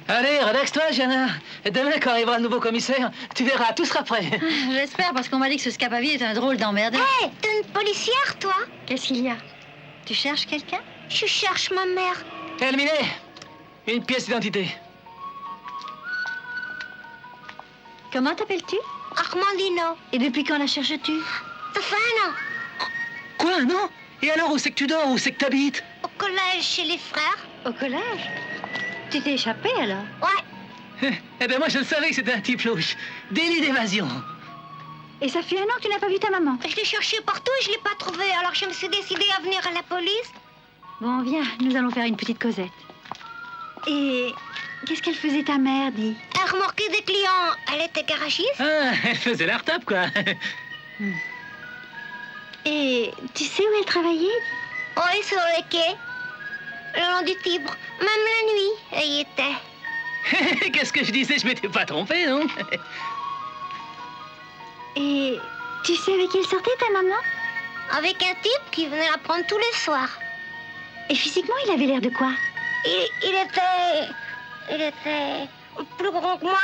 Allez, relaxe-toi, Jana. Demain, quand arrivera le nouveau commissaire, tu verras, tout sera prêt. J'espère, parce qu'on m'a dit que ce Scapavi est un drôle d'emmerdeur. Hé, t'es une policière, toi? Qu'est-ce qu'il y a? Tu cherches quelqu'un? Je cherche ma mère. Terminé. Une pièce d'identité. Comment t'appelles-tu? Armandino. Et depuis quand la cherches-tu? Ça fait un an. Quoi, non? Et alors, où c'est que tu dors? Où c'est que t'habites? Au collège, chez les frères. Au collège? Tu t'es échappé, alors? Ouais. Eh ben, moi, je le savais que c'était un type louche. Délit d'évasion. Et ça fait un an que tu n'as pas vu ta maman? Je l'ai cherché partout et je l'ai pas trouvé. Alors je me suis décidée à venir à la police. Bon, viens, nous allons faire une petite causette. Et qu'est-ce qu'elle faisait, ta mère, dis? Elle remorquait des clients. Elle était garagiste. Ah, elle faisait la retape, quoi. Et tu sais où elle travaillait? Oui, sur les quais. Le long du Tibre. Même la nuit, elle y était. Qu'est-ce que je disais? Je m'étais pas trompé, non? Et tu sais avec qui elle sortait, ta maman? Avec un type qui venait la prendre tous les soirs. Et physiquement, il avait l'air de quoi? Il était plus grand que moi.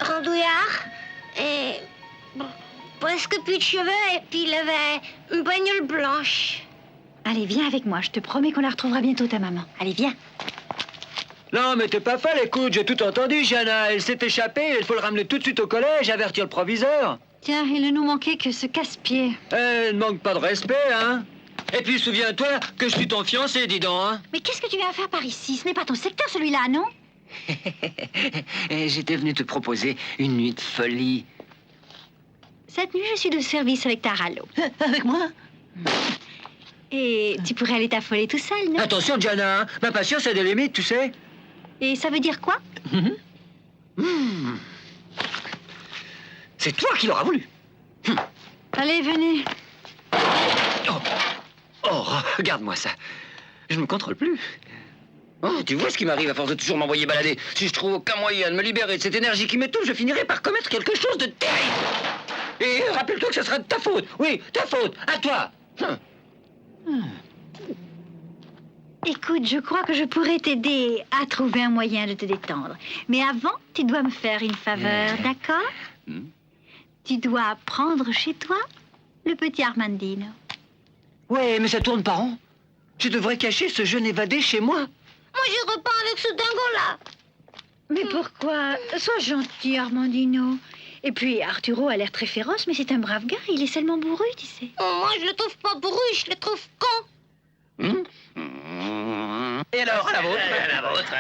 Randouillard. Et presque plus de cheveux. Et puis il avait une bagnole blanche. Allez, viens avec moi. Je te promets qu'on la retrouvera bientôt, ta maman. Allez, viens. Non, mais t'es pas folle, écoute, j'ai tout entendu, Jana. Elle s'est échappée, il faut le ramener tout de suite au collège, avertir le proviseur. Tiens, il ne nous manquait que ce casse-pied. Elle ne manque pas de respect, hein. Et puis, souviens-toi que je suis ton fiancé, dis donc, hein. Mais qu'est-ce que tu viens faire par ici? Ce n'est pas ton secteur, celui-là, non? J'étais venu te proposer une nuit de folie. Cette nuit, je suis de service avec Taralo. Avec moi? Et tu pourrais aller t'affoler tout seul, non? Attention, Jana, hein. Ma patience a des limites, tu sais. Et ça veut dire quoi? C'est toi qui l'auras voulu. Allez, venez. Oh, regarde-moi ça. Je me contrôle plus. Oh, tu vois ce qui m'arrive à force de toujours m'envoyer balader. Si je trouve aucun moyen de me libérer de cette énergie qui m'étouffe, je finirai par commettre quelque chose de terrible. Et rappelle-toi que ce sera de ta faute. Oui, ta faute. À toi. Écoute, je crois que je pourrais t'aider à trouver un moyen de te détendre. Mais avant, tu dois me faire une faveur, d'accord? Tu dois prendre chez toi le petit Armandino. Ouais, mais ça tourne pas rond. Je devrais cacher ce jeune évadé chez moi. Moi, je repars avec ce dingo-là. Mais pourquoi? Sois gentil, Armandino. Et puis, Arturo a l'air très féroce, mais c'est un brave gars. Il est seulement bourru, tu sais. Oh, moi, je le trouve pas bourru, je le trouve con. Et alors, la vôtre? La vôtre.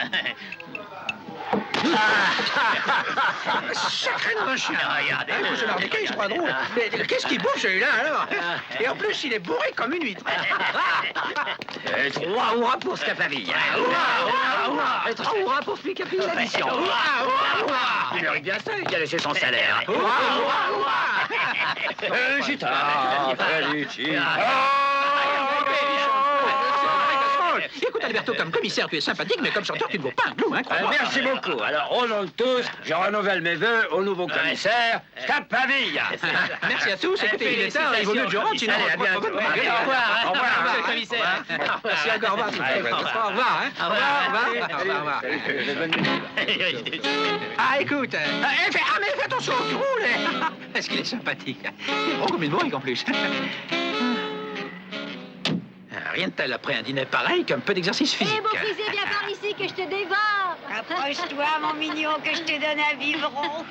Sacré de chien. Regardez. Je l'ai remarqué, je crois drôle. Mais qu'est-ce qu'il bouffe, celui-là, alors? Et en plus, il est bourré comme une huître. 3 hurrahs pour Scapavi. Et 3 hurrahs pour Picapi l'addition. Il mérite bien ça, il a laissé son salaire. Gitard, Écoute, Alberto, comme commissaire, tu es sympathique, mais comme chanteur, tu ne vaux pas un clou, hein, crois-moi. Merci beaucoup. Alors, au nom de tous, je renouvelle mes vœux au nouveau commissaire, Scapavilla. Merci à tous. Écoutez, il est tard, il vaut mieux que je rentre, sinon... Allez, à bientôt. Au revoir. Au revoir, Monsieur le commissaire. Merci encore, au revoir. Au revoir, hein. Au revoir. Ah, écoute. Mais fais attention, tu roules. Est-ce qu'il est sympathique? Il est gros comme une bourrique, en plus. Rien de tel après un dîner pareil qu'un peu d'exercice physique. Eh, mon fils, viens par ici que je te dévore. Approche-toi, mon mignon, que je te donne un biberon.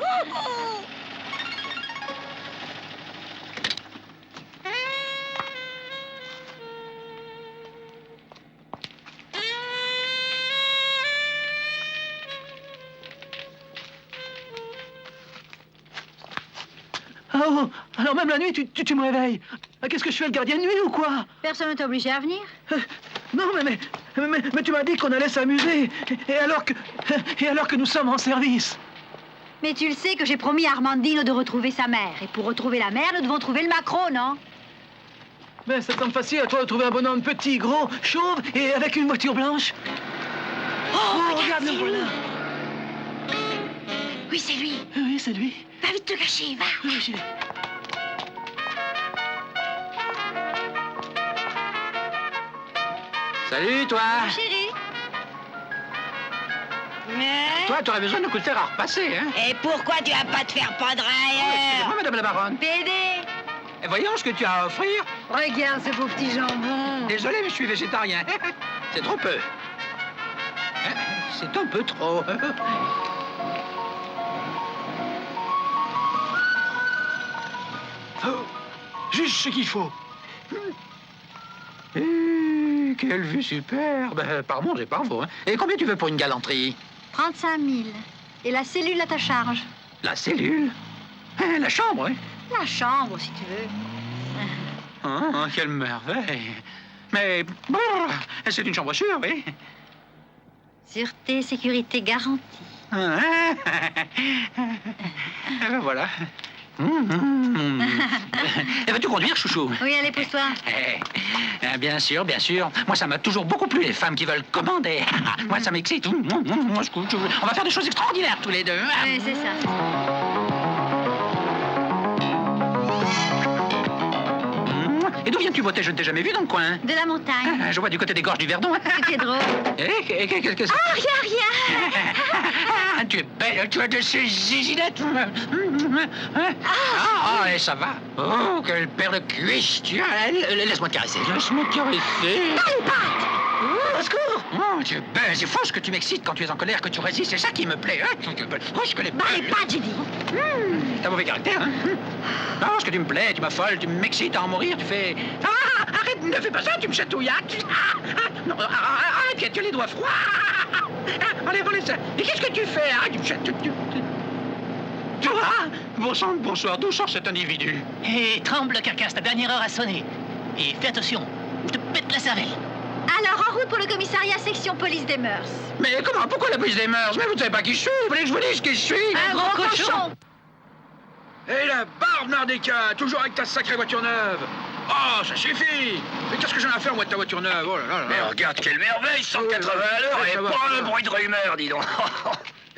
Oh, alors même la nuit, tu me réveilles. Qu'est-ce que je fais, le gardien de nuit ou quoi? Personne ne t'a obligé à venir. Non, mais tu m'as dit qu'on allait s'amuser. Et alors que nous sommes en service. Mais tu le sais que j'ai promis à Armandino de retrouver sa mère. Et pour retrouver la mère, nous devons trouver le macro, non? Mais ça semble facile à toi de trouver un bonhomme petit, gros, chauve et avec une voiture blanche. Oh, regarde, le voilà. Oui, c'est lui. Oui, c'est lui. Va vite te cacher, va. Oui, j'y vais. Salut, toi. Chérie. Mais... Toi, tu aurais besoin de coups de fer à repasser, hein? Et pourquoi tu vas pas te faire pendre ailleurs? Excusez-moi, madame la baronne. Pédé, Et voyons ce que tu as à offrir. regarde ce beau petit jambon. Désolé, mais je suis végétarien. C'est trop peu. C'est un peu trop. Oh, juste ce qu'il faut. Quelle vue superbe. Par manger par vous, hein. Et combien tu veux pour une galanterie? 35 000. Et la cellule à ta charge. La cellule? La chambre, hein? La chambre, si tu veux. Oh, quelle merveille. Mais, bon, c'est une chambre sûre, oui. Sûreté, sécurité garantie. Eh ben voilà. Vas-tu conduire, chouchou? Oui, allez, pousse-toi. Bien sûr, bien sûr. Moi, ça m'a toujours beaucoup plu, les femmes qui veulent commander. Moi, ça m'excite. On va faire des choses extraordinaires, tous les deux. Oui, c'est ça. Et d'où viens-tu voter? Je ne t'ai jamais vu dans le coin. De la montagne. Je vois du côté des gorges du Verdon. C'était drôle. Qu'est-ce que c'est? Ah, rien. Tu es belle, tu as de ces zizinettes. Et ça va. Oh, quelle paire de cuisses tu as. Laisse-moi te caresser. Laisse-moi te caresser. Au secours. Oh, tu es belle. C'est faux ce que tu m'excites quand tu es en colère, que tu résistes. C'est ça qui me plaît. Oh, je connais pas. Les pattes, j'ai dit. T'as mauvais caractère, hein? Non, ce que tu me plais, tu m'affoles, tu m'excites à en mourir, tu fais... Arrête, ne fais pas ça, tu me chatouilles. Non, arrête, tu as les doigts froids. Enlève ça. Et qu'est-ce que tu fais? Tu me chatouilles. Bonsoir, d'où sort cet individu? Hé, tremble, carcasse, ta dernière heure a sonné. Et fais attention, je te pète la cervelle. Alors, en route pour le commissariat section police des mœurs. Mais comment? Pourquoi la police des mœurs? Mais vous ne savez pas qui je suis? Vous voulez que je vous dise qui je suis? Un gros cochon. Et la barbe, Mardeka, toujours avec ta sacrée voiture neuve. Oh, ça suffit. Mais qu'est-ce que j'en ai à faire, moi, de ta voiture neuve? Oh là là là. Mais regarde quelle merveille, 180 à l'heure et pas un bruit de rumeur, dis donc.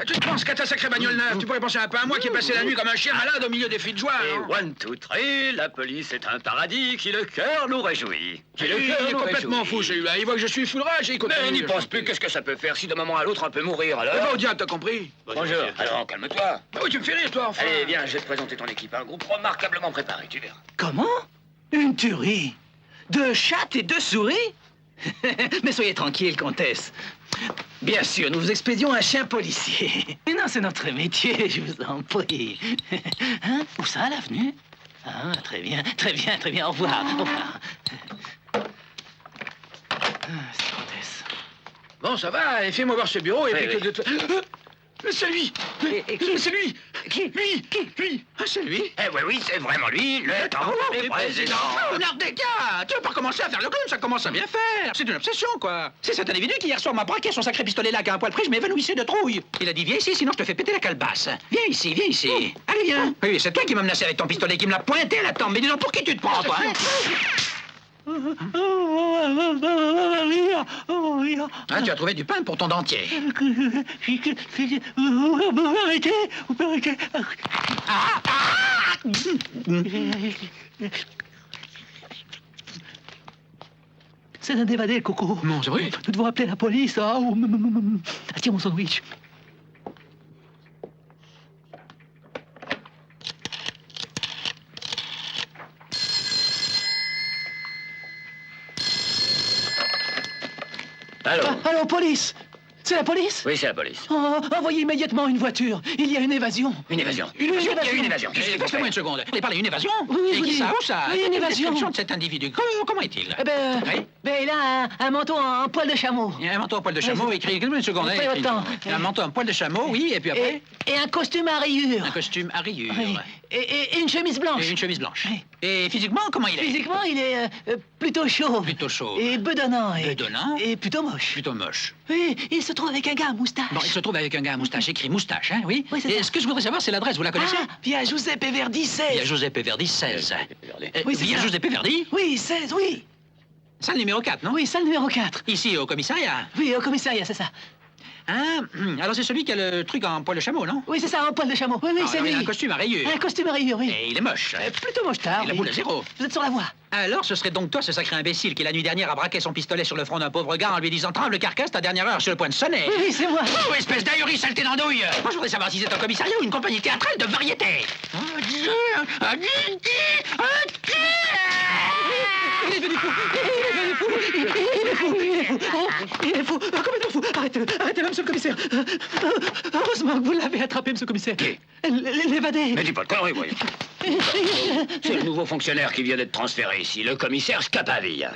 Tu te penses qu'à ta sacrée bagnole neuve, tu pourrais penser un peu à moi qui ai passé la nuit comme un chien malade au milieu des filles de joie, Et hein? 1, 2, 3, la police est un paradis qui le cœur nous réjouit. Qui le Il cœur est nous complètement réjouit. fou, celui-là. Il voit que je suis full rage et il continue. Mais n'y pense plus, qu'est-ce que ça peut faire si d'un moment à l'autre on peut mourir Eh ben, alors? au diable, t'as compris? Bonjour. Alors, calme-toi. Ah oui, tu me fais rire, toi, enfin. Allez, viens, je vais te présenter ton équipe. Un groupe remarquablement préparé, tu verras. Comment? Une tuerie? 2 chattes et 2 souris? Mais soyez tranquille, comtesse. Bien sûr, nous vous expédions un chien policier. Mais non, c'est notre métier, je vous en prie. Hein? Où ça, l'avenue? Ah, très bien, très bien, très bien. Au revoir, au revoir. C'est comtesse. Bon, ça va, et fais-moi voir ce bureau et Oui, puis oui. que de... Mais c'est lui! Mais c'est lui! Lui! Ah, c'est lui! Oui, c'est vraiment lui, le tambour du président. Mardeka, tu vas pas recommencer à faire le clown, ça commence à bien faire. C'est une obsession, quoi. C'est cet individu qui hier soir m'a braqué son sacré pistolet là, qu'à un poil pris, je m'évanouissais de trouille. Il a dit, viens ici, sinon je te fais péter la calebasse. Viens ici, viens ici. Allez, viens. Oui, c'est toi qui m'as menacé avec ton pistolet, qui me l'a pointé à la tempe. Mais dis donc, pour qui tu te prends, toi, hein? Ah, tu as trouvé du pain pour ton dentier. C'est un évadé, Coco. Non, c'est vrai. Nous devons appeler la police. Tiens mon sandwich. Allô? Allô, police? C'est la police? Oui, c'est la police. Envoyez immédiatement une voiture. Il y a une évasion. Une évasion. Une Il y a évasion. une évasion. Qu'est-ce que c'est Laisse-moi une seconde. Vous parlez d'une évasion? Oui, Et je qui dis. ça? Où ça? Oui, une Quelle est la évasion. description de cet individu. Comment est-il? Eh ben, Oui. il a un manteau en poil de chameau. Il y a un manteau en poil de chameau, Oui, écrit. Laisse-moi une seconde. Prenez votre temps. Il y a un manteau en poil de chameau, oui, et puis après, Et un costume à rayures. un costume à rayures. Oui. Et une chemise blanche. Et une chemise blanche. Oui. Et physiquement, comment il est? Physiquement, il est plutôt chaud. Plutôt chaud. Et bedonnant. Bedonnant. Et plutôt moche. Plutôt moche. Oui, il se trouve avec un gars à moustache. Bon, il se trouve avec un gars à moustache, écrit moustache, hein, oui? Oui, c'est Et ça. ce que je voudrais savoir, c'est l'adresse, vous la connaissez? Ah, via Giuseppe Verdi 16. Il y a Giuseppe Verdi 16. Oui, c'est Il y a ça. Giuseppe Verdi? Oui, 16, oui. Salle numéro 4, non? Oui, salle numéro 4. Ici, au commissariat. Oui, au commissariat, c'est ça. Hein? Alors c'est celui qui a le truc en poil de chameau, non? Oui, c'est ça, un poil de chameau. Oui, oui, Ah, c'est alors, il lui. a un costume à rayures. Un costume à rayures, oui. Et il est moche. Plutôt moche tard. Et la boule à zéro. Vous êtes sur la voie. Alors ce serait donc toi, ce sacré imbécile, qui la nuit dernière a braqué son pistolet sur le front d'un pauvre gars en lui disant « Tremble, carcasse, ta dernière heure sur le point de sonner. » Oui, oui, c'est moi. Oh, espèce d'ahuri saleté d'andouille! Moi, je voudrais savoir si c'est un commissariat ou une compagnie théâtrale de variété. Il est devenu fou. Il est fou. Il est fou. Complètement fou. Arrêtez-le, monsieur le commissaire. Heureusement que vous l'avez attrapé, monsieur le commissaire. Qui? L'évadé. Mais dis pas de conneries, voyons. C'est le nouveau fonctionnaire qui vient d'être transféré ici, le commissaire Scapavia.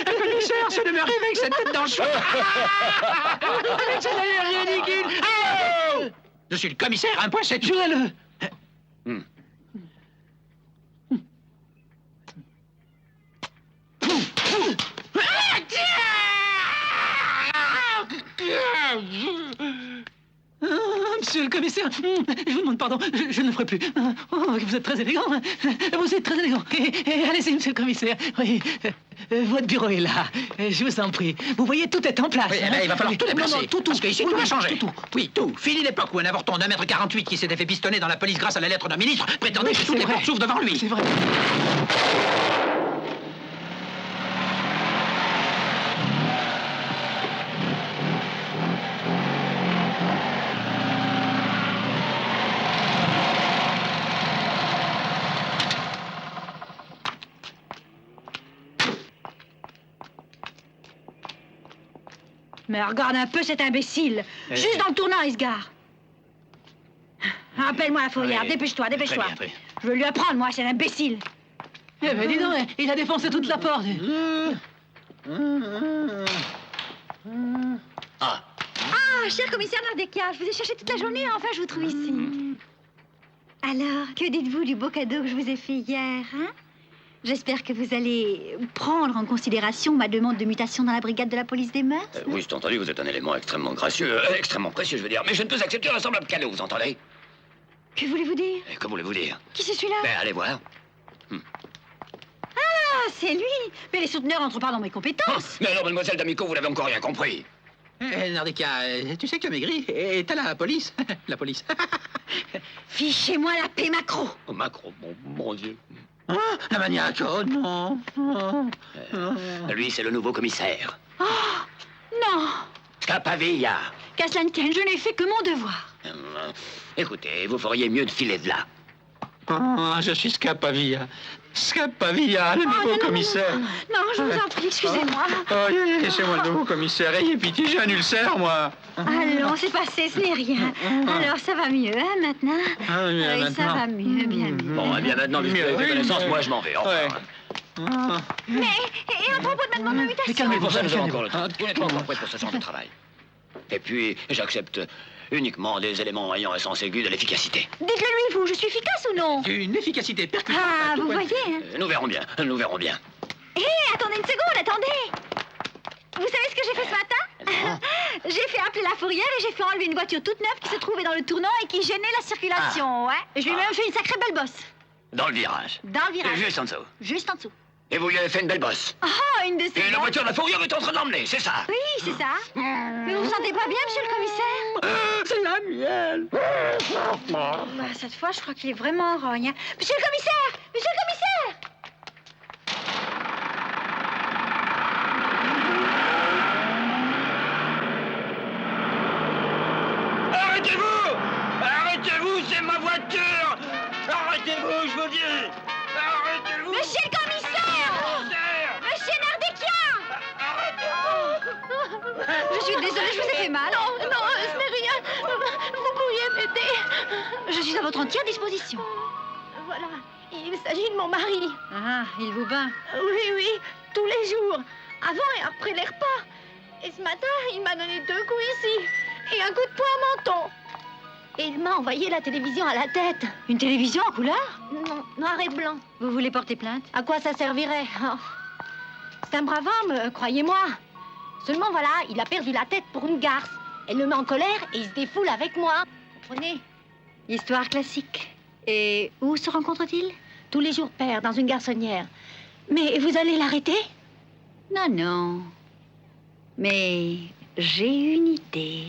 Commissaire, c'est de me rêver avec cette tête dans le cheveu. Avec cette allure ridicule. Oh! Je suis le commissaire, un point, c'est tout. Jurez-le. Monsieur le commissaire, je vous demande pardon, je ne le ferai plus. Oh, vous êtes très élégant. Vous êtes très élégant. Et allez-y, monsieur le commissaire. Oui, votre bureau est là. Je vous en prie. Vous voyez, tout est en place. Oui, là, il va falloir tout déplacer. Non, tout. Parce qu'ici, Oui, tout va oui, changer. tout. Oui, tout. Fini l'époque où un avorton d'1,48 m qui s'était fait pistonner dans la police grâce à la lettre d'un ministre prétendait que C'est toutes les vrai. portes s'ouvrent devant lui. C'est vrai. Mais regarde un peu cet imbécile. Juste dans le tournant, il se gare. Appelle-moi la fourrière, Oui. dépêche-toi. Très bien. Je veux lui apprendre, moi, c'est un imbécile. Eh ben, dis donc, il a défoncé toute la porte. Ah, Ah, cher commissaire Nardekia, je vous ai cherché toute la journée et enfin je vous trouve ici. Alors, que dites-vous du beau cadeau que je vous ai fait hier, hein? J'espère que vous allez prendre en considération ma demande de mutation dans la brigade de la police des mœurs. oui, c'est entendu, vous êtes un élément extrêmement gracieux, extrêmement précieux, je veux dire. Mais je ne peux accepter un semblable cadeau, vous entendez? Que voulez-vous dire? Et que voulez-vous dire? Qui c'est celui-là? Ben, allez voir. Ah, c'est lui! Mais les souteneurs n'entrent pas dans mes compétences. Mais alors, mademoiselle D'Amico, vous n'avez encore rien compris. Nardica, tu sais que tu as maigri et t'as la police. La police. Fichez-moi la paix, Macron! Oh, Macron, mon Dieu. Ah, la maniaque, oh non. Lui, c'est le nouveau commissaire. Non! Scapavia. Qu'à cela ne tienne, je n'ai fait que mon devoir. Écoutez, vous feriez mieux de filer de là. Ah, je suis Scapavia. Scapavia, le nouveau commissaire. Non, je vous en prie, excusez-moi. Oh, laissez-moi le nouveau commissaire. Ayez pitié, j'ai un ulcère, moi. Allons, c'est passé, ce n'est rien. Alors, ça va mieux, hein, maintenant? Ah, oui, Oui, ça maintenant. va mieux, bien mieux. Bon, eh bien maintenant, puisque vous avez fait connaissance, moi je m'en vais. Enfin. Ouais. Ah. Mais, et à propos de ma demande de mutation? Mais calmez-vous, Pour ça, nous avons calmez-vous. encore le temps. Vous n'êtes pas encore prêt pour ce genre de travail. Et puis, j'accepte uniquement des éléments ayant un sens aigu de l'efficacité. Dites-le lui, vous, je suis efficace ou non? Une efficacité percutante. Ah, à tout vous point de voyez, vue. hein? Nous verrons bien, nous verrons bien. Hé, attendez une seconde, attendez! Vous savez ce que j'ai fait ce matin? J'ai fait appeler la fourrière et j'ai fait enlever une voiture toute neuve qui se trouvait dans le tournant et qui gênait la circulation, ouais. Et je lui ai même fait une sacrée belle bosse. Dans le virage. Dans le virage. Juste en dessous. Juste en dessous. Et vous lui avez fait une belle bosse. Oh, une de ces Et la bosses. voiture de la fourrière est en train de l'emmener, c'est ça? Oui, c'est ça. Mais vous vous sentez pas bien, monsieur le commissaire? C'est la mienne. Bah, cette fois, je crois qu'il est vraiment rogne. Hein. Monsieur le commissaire! Monsieur le commissaire! Arrêtez-vous! Arrêtez-vous, c'est ma voiture! Arrêtez-vous, je vous dis! Arrêtez-vous! Monsieur le commissaire! Monsieur Nardekia! Je suis désolée, je vous ai fait mal. Non, ce n'est rien. Vous pourriez m'aider. Je suis à votre entière disposition. Voilà, il s'agit de mon mari. Ah, il vous bat. Oui, tous les jours, avant et après les repas. Et ce matin, il m'a donné 2 coups ici et un coup de poing au menton. Et il m'a envoyé la télévision à la tête. Une télévision en couleur? Non, noir et blanc. Vous voulez porter plainte? À quoi ça servirait? Oh. C'est un brave homme, croyez-moi. Seulement voilà, il a perdu la tête pour une garce. Elle le met en colère et il se défoule avec moi. Comprenez? Histoire classique. Et où se rencontre-t-il? Tous les jours, père, dans une garçonnière. Mais vous allez l'arrêter? Non, non. Mais j'ai une idée.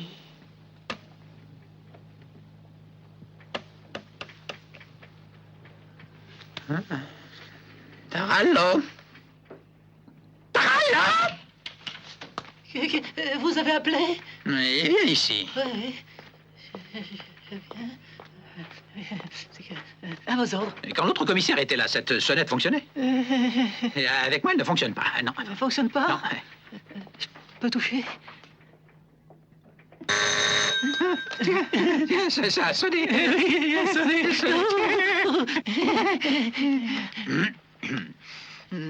Tarallo. Tarallo. Vous avez appelé? Oui, viens ici. Oui. À vos ordres. Et quand l'autre commissaire était là, cette sonnette fonctionnait? Et avec moi, elle ne fonctionne pas. Non. Ça ne fonctionne pas? Non. Je peux toucher? Tiens, ça a sonné. Oui, il a sonné.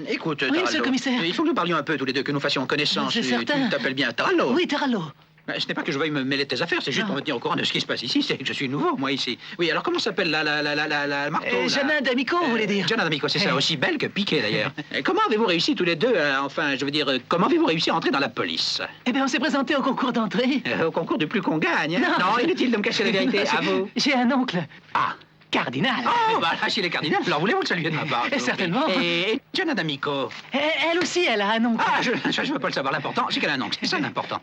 Écoute, Oui, Tarallo, monsieur le commissaire. il faut que nous parlions un peu tous les deux, que nous fassions connaissance. C'est Tu certain. t'appelles bien Tarallo? Oui, Tarallo. Ce n'est pas que je veuille me mêler de tes affaires, c'est juste Non. pour me tenir au courant de ce qui se passe ici. C'est que je suis nouveau, moi, ici. Oui, alors comment s'appelle la marteau là Jana D'Amico, vous voulez dire? Jana D'Amico, c'est ça, Eh. aussi belle que piquée, d'ailleurs. Et comment avez-vous réussi tous les deux, enfin, je veux dire, comment avez-vous réussi à entrer dans la police? Eh bien, on s'est présenté au concours d'entrée. Au concours du plus qu'on gagne, hein? Non, inutile de me cacher la vérité, à vous. J'ai un oncle. Ah. Cardinal. Oh, bah là, chez les cardinals, alors voulez-vous que ça lui vienne de ma part? Certainement. Et Jana D'Amico? Elle aussi, elle a un oncle. Ah, je veux pas le savoir, l'important, c'est qu'elle a un oncle, c'est ça l'important.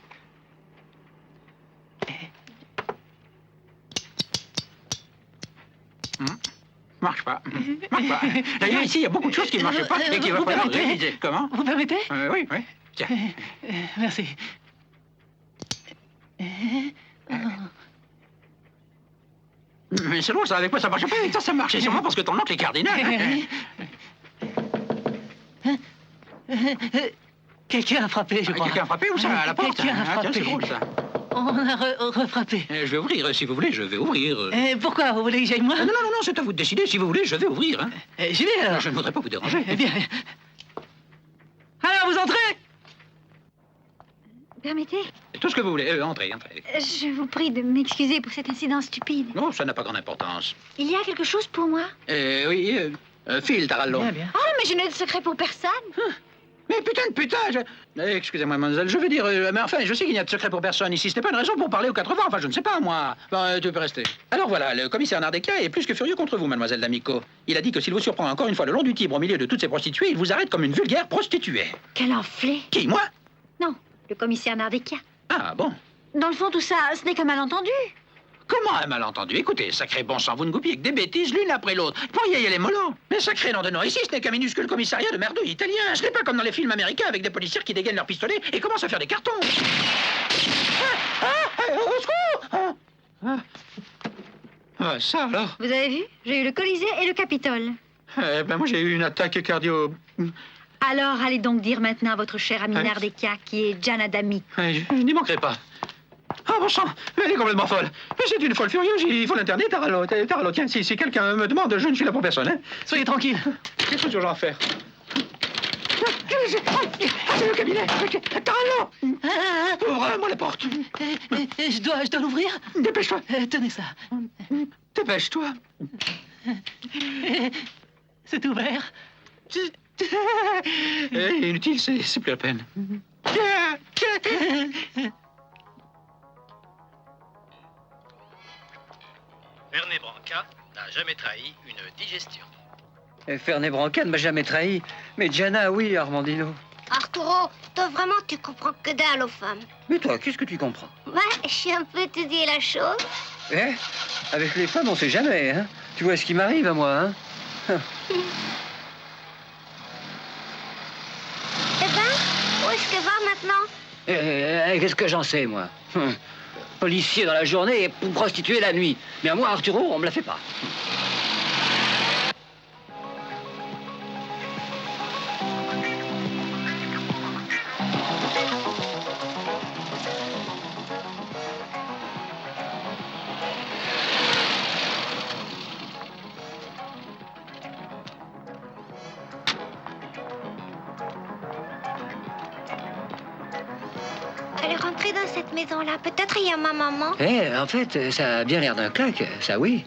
Marche pas. Marche pas. D'ailleurs, ici, il y a beaucoup de choses qui ne marchent pas et qu'il va Vous falloir permettez? réviser. Comment? Vous permettez? Oui, oui. Tiens. Merci. Mais c'est drôle, ça, avec moi, ça marche pas. Avec toi, ça marche. C'est sûrement parce que ton oncle est cardinal. Quelqu'un a frappé, je crois. Quelqu'un a frappé où ça? À la porte? Quelqu'un a Ah, tiens, frappé. c'est drôle, ça. On a refrappé. Je vais ouvrir, si vous voulez, je vais ouvrir. Pourquoi? Vous voulez que j'aille moi? Non, non, non, c'est à vous de décider. Si vous voulez, je vais ouvrir. Hein. J'y vais alors. Je ne voudrais pas vous déranger. Eh bien. Alors, vous entrez? Permettez? Tout ce que vous voulez. Entrez, entrez. Je vous prie de m'excuser pour cet incident stupide. Non, ça n'a pas grande importance. Il y a quelque chose pour moi? Oui, Phil, Tarallo. Bien, bien. Oh, mais je n'ai de secret pour personne. Mais putain, excusez-moi, mademoiselle, je veux dire, mais enfin, je sais qu'il n'y a de secret pour personne ici. Ce n'est pas une raison pour parler aux 80, enfin, je ne sais pas, moi. Bon, tu peux rester. Alors voilà, le commissaire Nardecchia est plus que furieux contre vous, mademoiselle D'Amico. Il a dit que s'il vous surprend encore une fois le long du Tibre au milieu de toutes ces prostituées, il vous arrête comme une vulgaire prostituée. Quel enflé! Qui, moi? Non, le commissaire Nardecchia. Ah, bon. Dans le fond, tout ça, ce n'est qu'un malentendu. Comment un malentendu? Écoutez, sacré bon sang, vous ne goupillez que des bêtises l'une après l'autre. Pourriez y aller mollo. Mais sacré nom de nom, ici, ce n'est qu'un minuscule commissariat de merdouille italien. Ce n'est pas comme dans les films américains avec des policiers qui dégainent leurs pistolets et commencent à faire des cartons. Au secours! Ça alors? Vous avez vu? J'ai eu le Colisée et le Capitole. Ben moi, j'ai eu une attaque cardio... Alors, allez donc dire maintenant à votre cher ami Hein? Nardecchia, qui est Jana D'Amico. Je n'y manquerai pas. Ah, bon sang, elle est complètement folle. Mais c'est une folle furieuse, il faut l'interner, Tarallo. Tarallo, tiens, si quelqu'un me demande, je ne suis là pour personne, hein. Soyez tranquille. Qu'est-ce que je dois faire? C'est le cabinet. Tarallo! Ouvre-moi la porte. Je dois l'ouvrir? Dépêche-toi. Tenez ça. Dépêche-toi. C'est ouvert. Inutile, c'est plus la peine. Fernet Branca n'a jamais trahi une digestion. Fernet Branca ne m'a jamais trahi. Mais Jana, oui, Armandino. Arturo, toi vraiment tu comprends que dalle aux femmes. Mais toi, qu'est-ce que tu comprends? Ouais, je suis un peu étudié la chose. Eh? Avec les femmes, on sait jamais, hein? Tu vois ce qui m'arrive à moi, hein? Eh ben, où est-ce que va maintenant? Qu'est-ce que j'en sais, moi? Policier dans la journée et prostituée la nuit. Mais à moi, Arturo, on me la fait pas. Elle est rentrée dans cette maison-là. Peut-être il y a ma maman. En fait, ça a bien l'air d'un claque, ça oui.